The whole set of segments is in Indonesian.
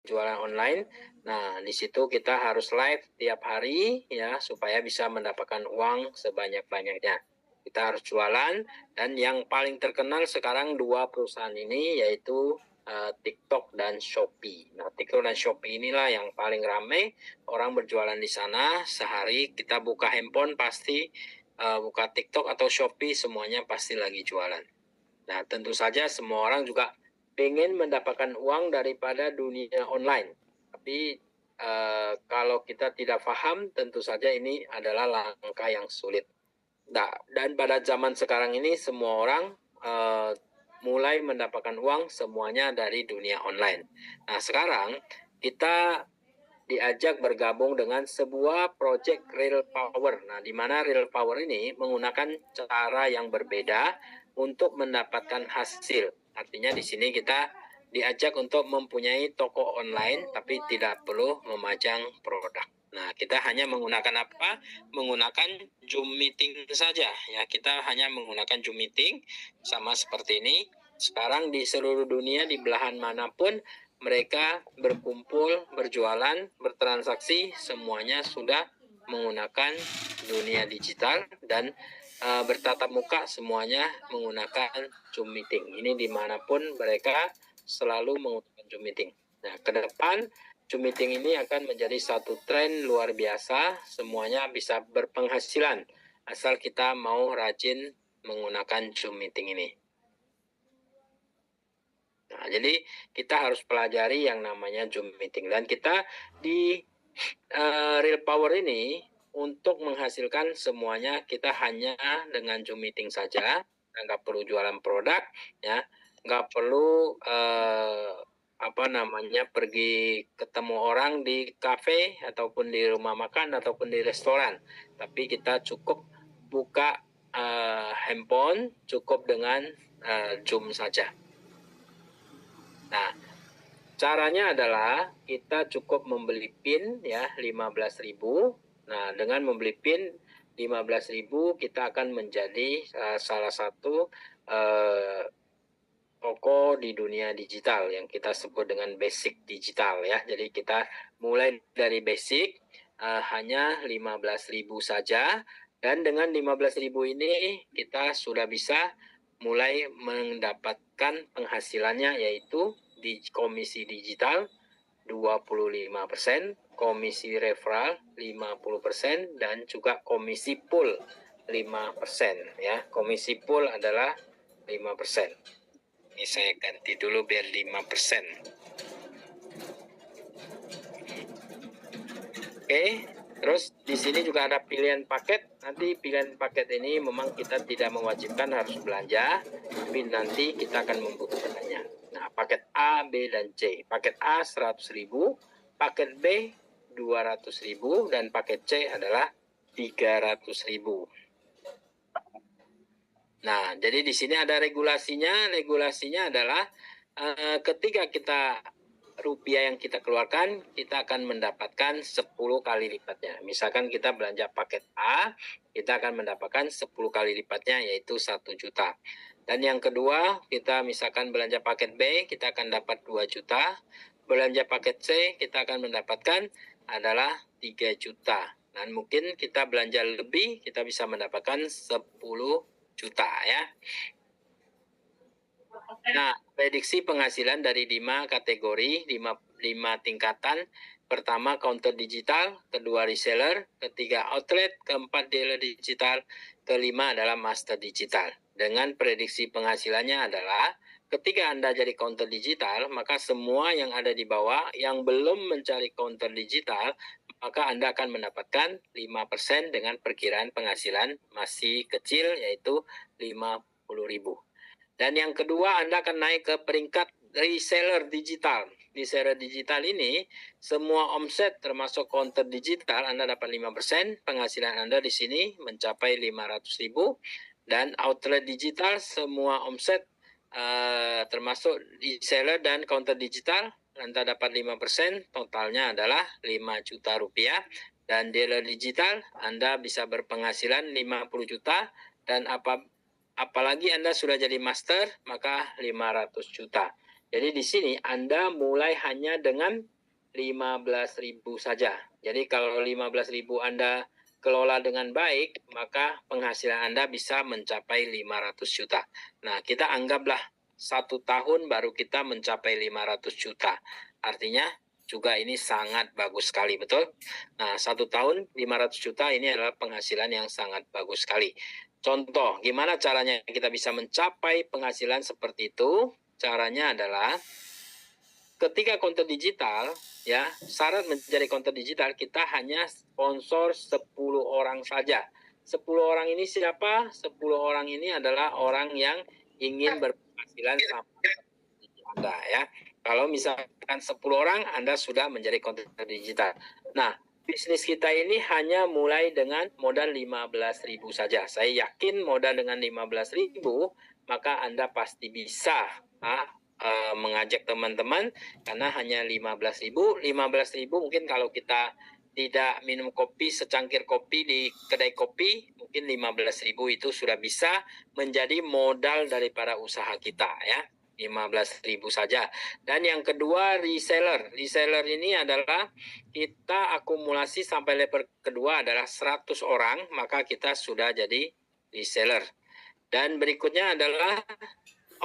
jualan online. Nah, di situ kita harus live tiap hari ya supaya bisa mendapatkan uang sebanyak-banyaknya. Kita harus jualan, dan yang paling terkenal sekarang dua perusahaan ini yaitu TikTok dan Shopee. Nah, TikTok dan Shopee inilah yang paling ramai orang berjualan di sana. Sehari kita buka handphone pasti buka TikTok atau Shopee, semuanya pasti lagi jualan. Nah, tentu saja semua orang juga pengen mendapatkan uang daripada dunia online. Tapi kalau kita tidak paham, tentu saja ini adalah langkah yang sulit. Nah, dan pada zaman sekarang ini semua orang mulai mendapatkan uang semuanya dari dunia online. Nah, sekarang kita diajak bergabung dengan sebuah project Real Power. Nah, di mana Real Power ini menggunakan cara yang berbeda untuk mendapatkan hasil. Artinya di sini kita diajak untuk mempunyai toko online tapi tidak perlu memajang produk. Nah, kita hanya menggunakan apa? Menggunakan Zoom meeting saja ya. Kita hanya menggunakan Zoom meeting sama seperti ini. Sekarang di seluruh dunia, di belahan manapun mereka berkumpul, berjualan, bertransaksi, semuanya sudah menggunakan dunia digital, dan bertatap muka semuanya menggunakan Zoom meeting. Ini dimanapun mereka selalu menggunakan Zoom meeting. Nah, ke depan Zoom meeting ini akan menjadi satu tren luar biasa. Semuanya bisa berpenghasilan asal kita mau rajin menggunakan Zoom meeting ini. Nah, jadi kita harus pelajari yang namanya Zoom meeting, dan kita di Real Power ini untuk menghasilkan semuanya kita hanya dengan Zoom meeting saja, nggak perlu jualan produk ya, nggak perlu pergi ketemu orang di kafe ataupun di rumah makan ataupun di restoran, tapi kita cukup buka handphone, cukup dengan Zoom saja. Nah, caranya adalah kita cukup membeli pin ya 15.000. Nah, dengan membeli pin 15.000 kita akan menjadi salah satu toko di dunia digital yang kita sebut dengan basic digital ya. Jadi kita mulai dari basic hanya 15.000 saja, dan dengan 15.000 ini kita sudah bisa mulai mendapatkan penghasilannya, yaitu di komisi digital 25%, komisi referral 50%, dan juga komisi pool 5% ya. Komisi pool adalah 5%. Ini saya ganti dulu biar 5%. Oke. Terus di sini juga ada pilihan paket. Nanti pilihan paket ini memang kita tidak mewajibkan harus belanja, tapi nanti kita akan membutuhkannya. Nah, paket A, B, dan C. Paket A 100.000, paket B 200.000, dan paket C adalah 300.000. Nah, jadi di sini ada regulasinya. Regulasinya adalah ketika kita rupiah yang kita keluarkan, kita akan mendapatkan 10 kali lipatnya. Misalkan kita belanja paket A, kita akan mendapatkan 10 kali lipatnya, yaitu 1 juta. Dan yang kedua, kita misalkan belanja paket B, kita akan dapat 2 juta. Belanja paket C, kita akan mendapatkan adalah 3 juta. Dan mungkin kita belanja lebih, kita bisa mendapatkan 10 juta ya. Nah, prediksi penghasilan dari 5 kategori, 5 tingkatan. Pertama, counter digital, kedua reseller, ketiga outlet, keempat dealer digital, kelima adalah master digital. Dengan prediksi penghasilannya adalah ketika Anda jadi counter digital, maka semua yang ada di bawah yang belum mencari counter digital, maka Anda akan mendapatkan 5% dengan perkiraan penghasilan masih kecil, yaitu 50.000. Dan yang kedua, Anda akan naik ke peringkat reseller digital. Reseller digital ini, semua omset termasuk counter digital, Anda dapat 5%, penghasilan Anda di sini mencapai 500.000. Dan outlet digital, semua omset termasuk reseller dan counter digital, Anda dapat 5%, totalnya adalah 5 juta rupiah. Dan dealer digital, Anda bisa berpenghasilan 50 juta, dan apalagi Anda sudah jadi master, maka 500 juta. Jadi di sini Anda mulai hanya dengan 15.000 saja. Jadi kalau 15.000 Anda kelola dengan baik, maka penghasilan Anda bisa mencapai 500 juta. Nah, kita anggaplah 1 tahun baru kita mencapai 500 juta. Artinya juga ini sangat bagus sekali, betul? Nah, 1 tahun 500 juta ini adalah penghasilan yang sangat bagus sekali. Contoh, gimana caranya kita bisa mencapai penghasilan seperti itu? Caranya adalah ketika konten digital, ya, syarat menjadi konten digital kita hanya sponsor 10 orang saja. 10 orang ini siapa? 10 orang ini adalah orang yang ingin berpenghasilan sama Anda, ya. Kalau misalkan 10 orang, Anda sudah menjadi konten digital. Nah, bisnis kita ini hanya mulai dengan modal 15.000 saja. Saya yakin modal dengan 15.000, maka Anda pasti bisa mengajak teman-teman, karena hanya 15.000. 15.000 mungkin kalau kita tidak minum kopi secangkir kopi di kedai kopi, mungkin 15.000 itu sudah bisa menjadi modal daripada usaha kita, ya. 15.000 saja. Dan yang kedua, reseller. Reseller ini adalah kita akumulasi sampai level kedua adalah 100 orang, maka kita sudah jadi reseller. Dan berikutnya adalah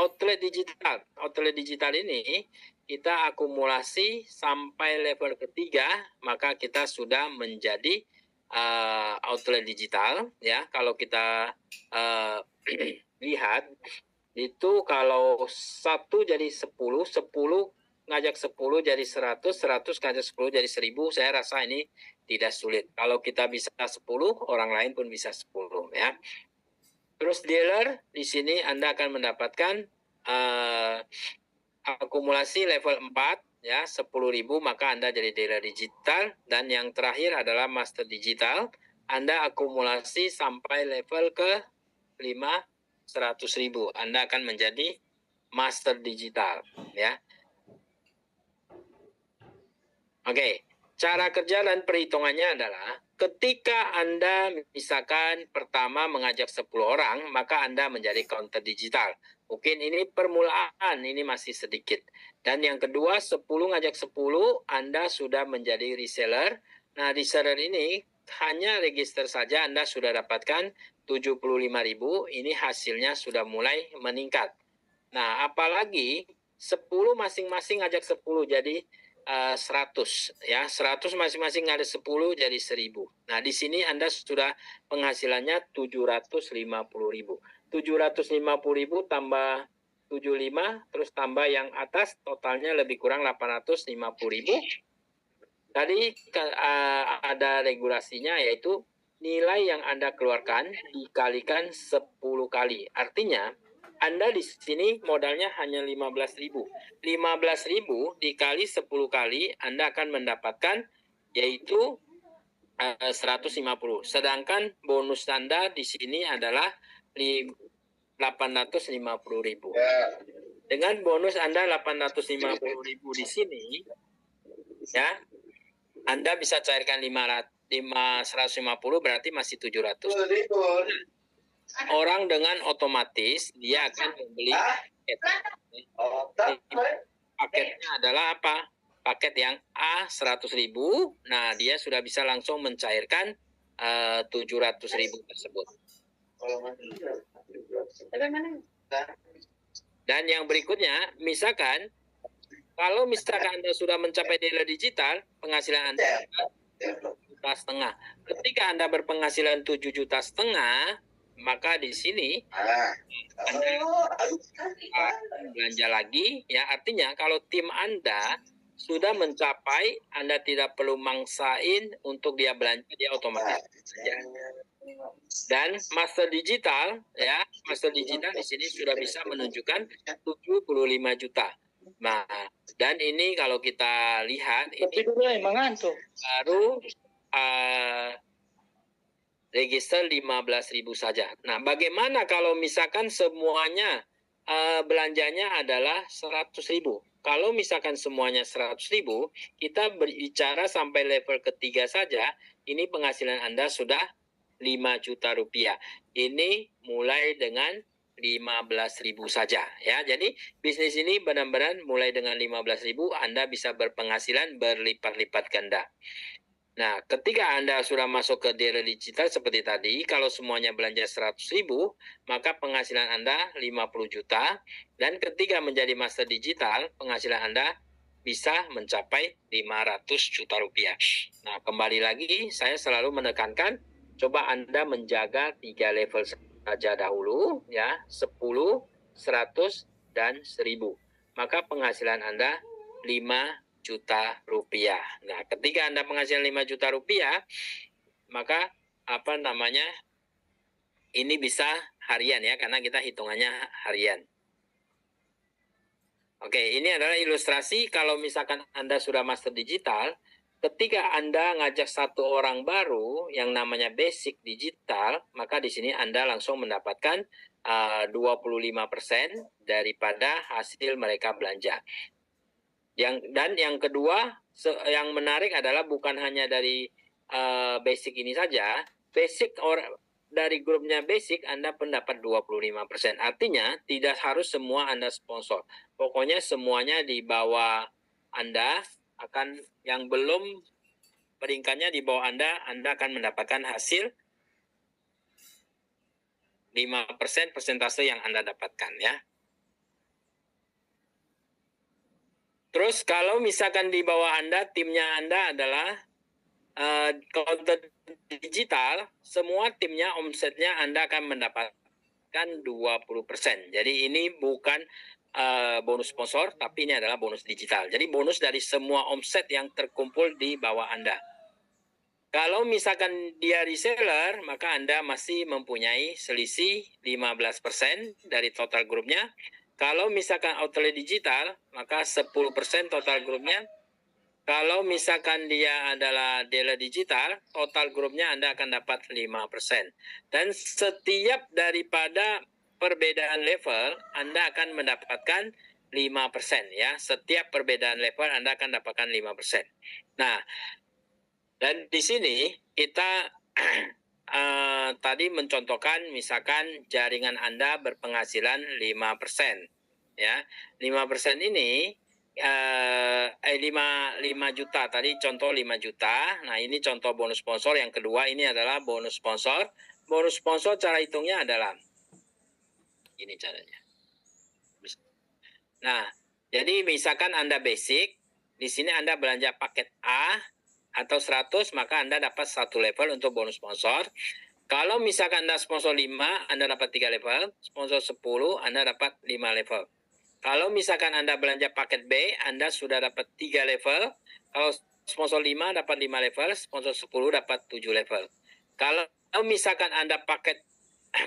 outlet digital. Outlet digital ini kita akumulasi sampai level ketiga, maka kita sudah menjadi outlet digital, ya. Kalau kita lihat itu, kalau 1 jadi 10, 10 ngajak 10 jadi 100, 100 ngajak 10 jadi 1000, saya rasa ini tidak sulit. Kalau kita bisa 10, orang lain pun bisa 10, ya. Terus dealer, di sini Anda akan mendapatkan akumulasi level 4, ya, 10.000, maka Anda jadi dealer digital. Dan yang terakhir adalah master digital. Anda akumulasi sampai level ke 5, 100.000. Anda akan menjadi master digital, ya. Oke, cara kerja dan perhitungannya adalah ketika Anda misalkan pertama mengajak 10 orang, maka Anda menjadi konten digital. Mungkin ini permulaan, ini masih sedikit. Dan yang kedua, 10 ngajak 10, Anda sudah menjadi reseller. Nah, reseller ini hanya register saja Anda sudah dapatkan 75.000, ini hasilnya sudah mulai meningkat. Nah, apalagi 10 masing-masing ngajak 10, jadi 100, ya. 100 masing-masing ada 10 jadi 1.000. Nah, di sini Anda sudah penghasilannya 750.000. 750.000 tambah 75, terus tambah yang atas, totalnya lebih kurang 850.000. Tadi ada regulasinya, yaitu nilai yang Anda keluarkan dikalikan 10 kali. Artinya, Anda di sini modalnya hanya 15.000. 15.000 dikali 10 kali, Anda akan mendapatkan yaitu 150. Sedangkan bonus Anda di sini adalah 850.000. Dengan bonus Anda 850.000 di sini, ya, Anda bisa cairkan 150, berarti masih 700. Orang dengan otomatis dia akan membeli paket. Paketnya adalah apa? Paket yang A 100.000. Nah, dia sudah bisa langsung mencairkan 700.000 tersebut. Dan yang berikutnya, misalkan kalau misalkan Anda sudah mencapai dealer digital, penghasilan Anda 7,5 juta. Ketika Anda berpenghasilan 7,5 juta, maka di sini Anda belanja lagi, ya. Artinya kalau tim Anda sudah mencapai, Anda tidak perlu mangsain untuk dia belanja, dia otomatis belanja. Dan master digital, ya, master digital di sini sudah bisa menunjukkan 75 juta. Nah, dan ini kalau kita lihat ini baru register 15.000 saja. Nah, bagaimana kalau misalkan semuanya belanjanya adalah 100.000? Kalau misalkan semuanya 100.000, kita berbicara sampai level ketiga saja, ini penghasilan Anda sudah 5 juta rupiah. Ini mulai dengan 15.000 saja ya. Jadi bisnis ini benar-benar mulai dengan 15.000 Anda bisa berpenghasilan berlipat-lipat ganda. Nah, ketika Anda sudah masuk ke dealer digital seperti tadi, kalau semuanya belanja 100.000, maka penghasilan Anda 50 juta. Dan ketika menjadi master digital, penghasilan Anda bisa mencapai 500 juta rupiah. Nah, kembali lagi, saya selalu menekankan, coba Anda menjaga 3 level saja dahulu, ya, 10, 100, dan 1000. Maka penghasilan Anda 5 juta rupiah. Nah, ketika Anda penghasilan 5 juta rupiah, maka ini bisa harian ya, karena kita hitungannya harian. Oke, ini adalah ilustrasi kalau misalkan Anda sudah master digital, ketika Anda ngajak satu orang baru yang namanya basic digital, maka di sini Anda langsung mendapatkan 25% daripada hasil mereka belanja. Dan yang kedua, yang menarik adalah bukan hanya dari basic ini saja, dari grupnya basic Anda pun dapat 25%. Artinya tidak harus semua Anda sponsor. Pokoknya semuanya di bawah Anda akan, yang belum peringkatnya di bawah Anda akan mendapatkan hasil 5% persentase yang Anda dapatkan ya. Terus kalau misalkan di bawah Anda, timnya Anda adalah konten digital, semua timnya omsetnya Anda akan mendapatkan 20%. Jadi ini bukan bonus sponsor, tapi ini adalah bonus digital. Jadi bonus dari semua omset yang terkumpul di bawah Anda. Kalau misalkan dia reseller, maka Anda masih mempunyai selisih 15% dari total grupnya. Kalau misalkan outlet digital, maka 10% total grupnya. Kalau misalkan dia adalah dealer digital, total grupnya Anda akan dapat 5%. Dan setiap daripada perbedaan level, Anda akan mendapatkan 5% ya. Setiap perbedaan level Anda akan dapatkan 5%. Nah, dan di sini kita tadi mencontohkan misalkan jaringan Anda berpenghasilan 5%. Ya, 5% ini 5 juta tadi, contoh 5 juta. Nah, ini contoh bonus sponsor. Yang kedua ini adalah bonus sponsor. Bonus sponsor cara hitungnya adalah ini caranya. Nah, jadi misalkan Anda basic, di sini Anda belanja paket A atau 100, maka Anda dapat 1 level untuk bonus sponsor. Kalau misalkan Anda sponsor 5, Anda dapat 3 level. Sponsor 10, Anda dapat 5 level. Kalau misalkan Anda belanja paket B, Anda sudah dapat 3 level. Kalau sponsor 5 dapat 5 level, sponsor 10 dapat 7 level. Kalau misalkan Anda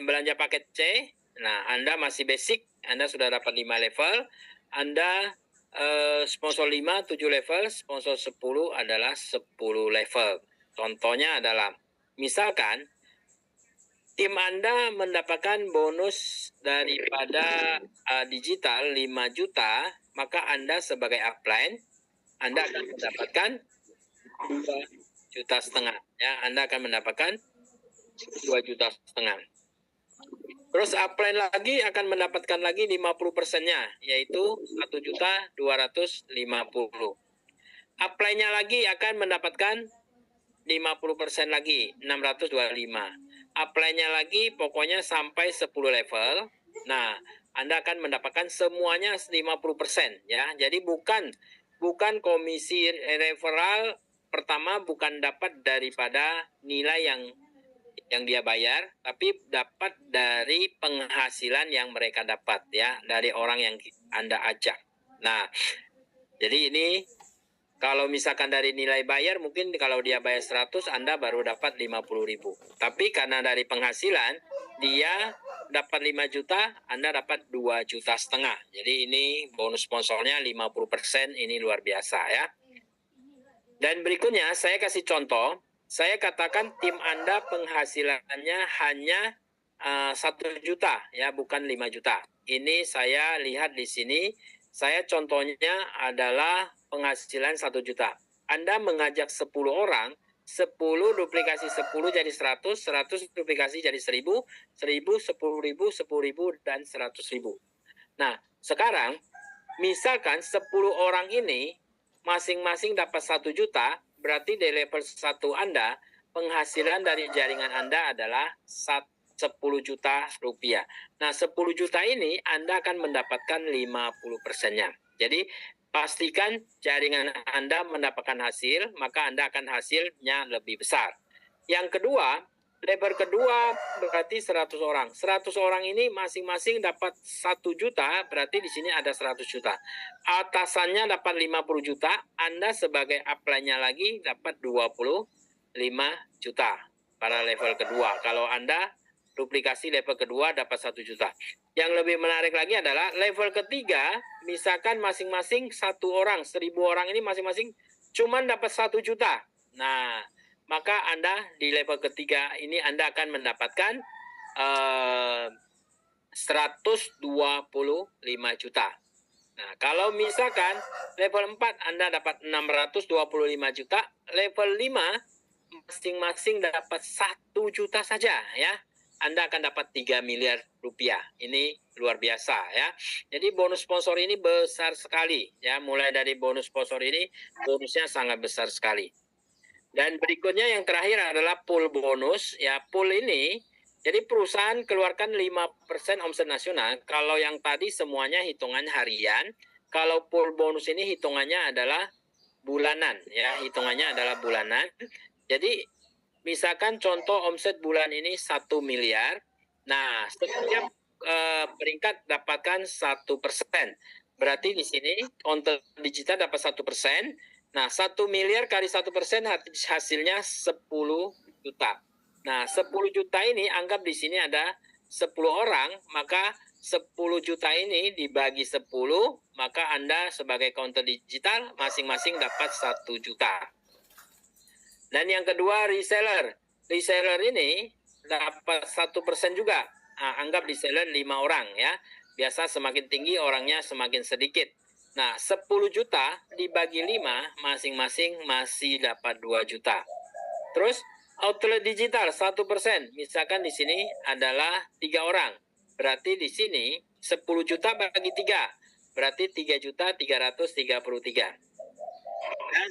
belanja paket C, nah Anda masih basic, Anda sudah dapat 5 level. Anda sponsor 5, 7 level, sponsor 10 adalah 10 level. Contohnya adalah, misalkan tim Anda mendapatkan bonus daripada digital 5 juta, maka Anda sebagai upline, Anda akan mendapatkan 2,5 juta. Ya, Anda akan mendapatkan 2,5 juta. Terus upline lagi akan mendapatkan lagi 50%-nya, yaitu 1.250.000. Upline-nya lagi akan mendapatkan 50% lagi, 625. Upline-nya lagi pokoknya sampai 10 level. Nah, Anda akan mendapatkan semuanya 50% ya. Jadi bukan komisi referral pertama, bukan dapat daripada nilai yang dia bayar, tapi dapat dari penghasilan yang mereka dapat ya, dari orang yang Anda ajak. Nah, jadi ini kalau misalkan dari nilai bayar, mungkin kalau dia bayar 100, Anda baru dapat 50.000. Tapi karena dari penghasilan, dia dapat 5 juta, Anda dapat 2,5 juta. Jadi ini bonus sponsornya 50%, ini luar biasa ya. Dan berikutnya saya kasih contoh, saya katakan tim Anda penghasilannya hanya 1 juta ya, bukan 5 juta. Ini saya lihat di sini, saya contohnya adalah penghasilan 1 juta. Anda mengajak 10 orang, 10 duplikasi 10 jadi 100, 100 duplikasi jadi 1000, 1000, 10.000, 10.000, dan 100.000. Nah, sekarang misalkan 10 orang ini masing-masing dapat 1 juta, berarti di level 1 Anda, penghasilan dari jaringan Anda adalah 10 juta rupiah. Nah, 10 juta ini Anda akan mendapatkan 50%-nya. Jadi, pastikan jaringan Anda mendapatkan hasil, maka Anda akan hasilnya lebih besar. Yang kedua, level kedua berarti 100 orang. 100 orang ini masing-masing dapat 1 juta, berarti di sini ada 100 juta. Atasannya dapat 50 juta, Anda sebagai upline-nya lagi dapat 25 juta pada level kedua. Kalau Anda duplikasi level kedua dapat 1 juta. Yang lebih menarik lagi adalah level ketiga, misalkan masing-masing 1 orang, 1000 orang ini masing-masing cuma dapat 1 juta. Nah, maka Anda di level ketiga ini Anda akan mendapatkan 125 juta. Nah, kalau misalkan level 4 Anda dapat 625 juta, level 5 masing-masing dapat 1 juta saja ya. Anda akan dapat 3 miliar rupiah. Ini luar biasa ya. Jadi bonus sponsor ini besar sekali ya. Mulai dari bonus sponsor ini bonusnya sangat besar sekali. Dan berikutnya yang terakhir adalah pool bonus ya. Pool ini jadi perusahaan keluarkan 5% omset nasional. Kalau yang tadi semuanya hitungan harian, kalau pool bonus ini hitungannya adalah bulanan ya. Hitungannya adalah bulanan. Jadi misalkan contoh omset bulan ini 1 miliar. Nah, setiap peringkat dapatkan 1%. Berarti di sini konten digital dapat 1%. Nah, 1 miliar kali 1% hasilnya 10 juta. Nah, 10 juta ini anggap di sini ada 10 orang, maka 10 juta ini dibagi 10, maka Anda sebagai konten digital masing-masing dapat 1 juta. Dan yang kedua reseller. Reseller ini dapat 1% juga. Nah, anggap reseller 5 orang ya. Biasa semakin tinggi orangnya semakin sedikit. Nah, 10 juta dibagi 5 masing-masing masih dapat 2 juta. Terus outlet digital 1%. Misalkan di sini adalah 3 orang. Berarti di sini 10 juta bagi 3. Berarti 3 juta 333. Dan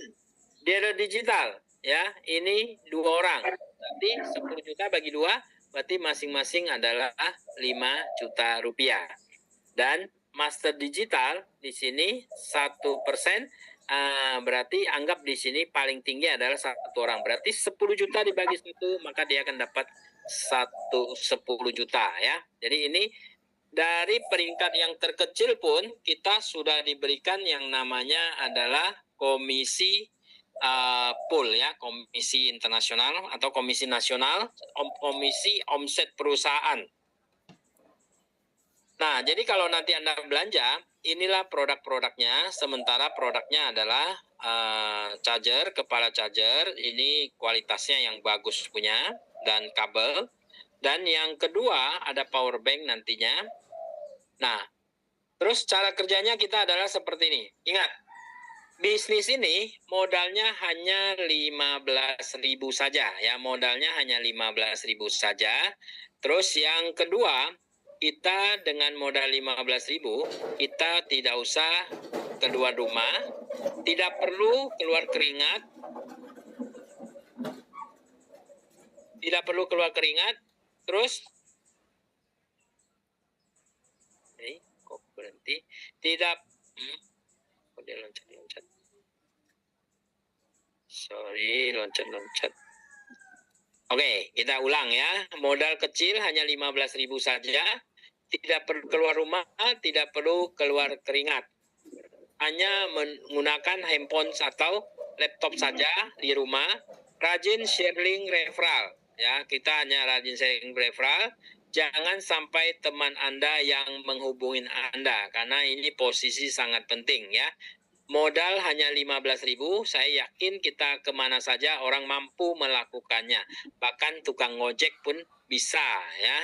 dealer digital ya, ini 2 orang. Berarti 10 juta bagi 2, berarti masing-masing adalah 5 juta rupiah. Dan master digital di sini 1%, berarti anggap di sini paling tinggi adalah 1 orang. Berarti 10 juta dibagi 1, maka dia akan dapat 10 juta ya. Jadi ini dari peringkat yang terkecil pun kita sudah diberikan yang namanya adalah komisi pool ya, komisi internasional atau komisi nasional, komisi omset perusahaan. Nah, jadi kalau nanti Anda belanja, inilah produk-produknya. Sementara produknya adalah charger, kepala charger. Ini kualitasnya yang bagus punya, dan kabel. Dan yang kedua ada power bank nantinya. Nah, terus cara kerjanya kita adalah seperti ini. Ingat, bisnis ini modalnya hanya 15.000 saja ya, modalnya hanya 15.000 saja. Terus yang kedua, kita dengan modal 15.000 kita tidak usah keluar rumah, tidak perlu keluar keringat. Tidak perlu keluar keringat. Terus kok berhenti? Tidak kok dia loncat-loncat. Sorry, loncat-loncat. Oke, kita ulang ya. Modal kecil hanya 15.000 saja. Tidak perlu keluar rumah, tidak perlu keluar keringat. Hanya menggunakan handphone atau laptop saja di rumah. Rajin sharing referral. Ya, kita hanya rajin sharing referral. Jangan sampai teman Anda yang menghubungin Anda, karena ini posisi sangat penting ya. Modal hanya 15.000, saya yakin kita kemana saja orang mampu melakukannya. Bahkan tukang ojek pun bisa ya.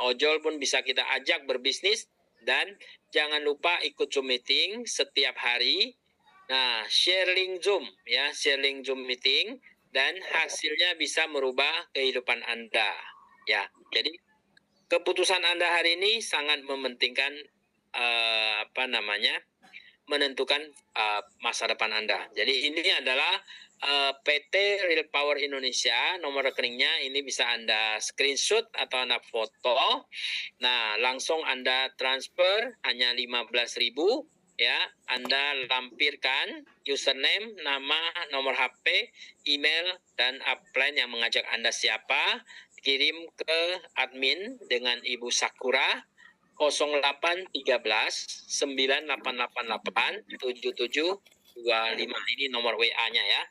Ojol pun bisa kita ajak berbisnis. Dan jangan lupa ikut Zoom meeting setiap hari. Nah, sharing Zoom ya, sharing Zoom meeting. dan hasilnya bisa merubah kehidupan Anda. Ya, jadi keputusan Anda hari ini sangat mementingkan menentukan masa depan Anda. Jadi ini adalah PT Real Power Indonesia, nomor rekeningnya ini bisa Anda screenshot atau Anda foto. Nah, langsung Anda transfer hanya 15.000 ya. Anda lampirkan username, nama, nomor HP, email dan upline yang mengajak Anda siapa, kirim ke admin dengan Ibu Sakura 0813 9888 7725. Ini nomor WA-nya ya.